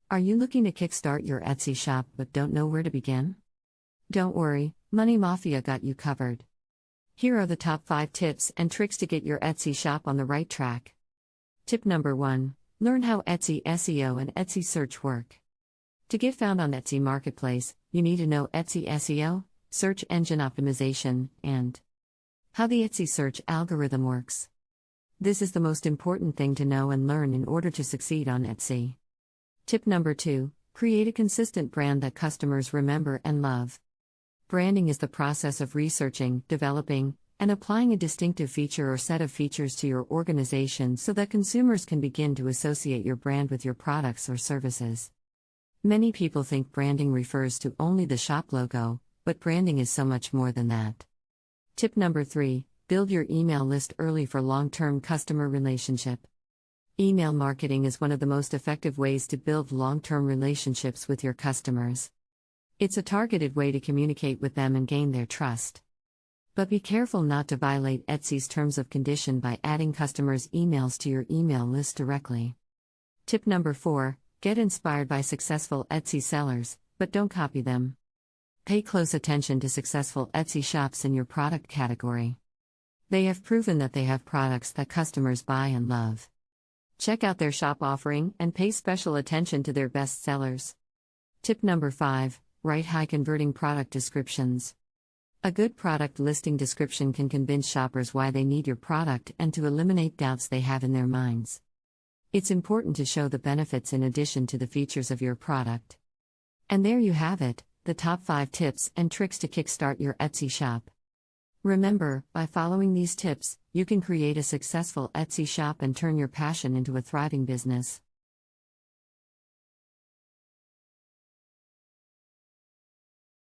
Are you looking to kickstart your Etsy shop but don't know where to begin? Don't worry, Money Mafia got you covered. Here are the top 5 tips and tricks to get your Etsy shop on the right track. Tip number 1. Learn how Etsy SEO and Etsy search work. To get found on Etsy Marketplace, you need to know Etsy SEO, search engine optimization, and how the Etsy search algorithm works. This is the most important thing to know and learn in order to succeed on Etsy. Tip number 2. Create a consistent brand that customers remember and love. Branding is the process of researching, developing, and applying a distinctive feature or set of features to your organization so that consumers can begin to associate your brand with your products or services. Many people think branding refers to only the shop logo, but branding is so much more than that. Tip number 3. Build your email list early for long-term customer relationship. Email marketing is one of the most effective ways to build long-term relationships with your customers. It's a targeted way to communicate with them and gain their trust. But be careful not to violate Etsy's terms of condition by adding customers' emails to your email list directly. Tip number 4. Get inspired by successful Etsy sellers, but don't copy them. Pay close attention to successful Etsy shops in your product category. They have proven that they have products that customers buy and love. Check out their shop offering and pay special attention to their best sellers. Tip number 5. Write high-converting product descriptions. A good product listing description can convince shoppers why they need your product and to eliminate doubts they have in their minds. It's important to show the benefits in addition to the features of your product. And there you have it, the top 5 tips and tricks to kickstart your Etsy shop. Remember, by following these tips, you can create a successful Etsy shop and turn your passion into a thriving business.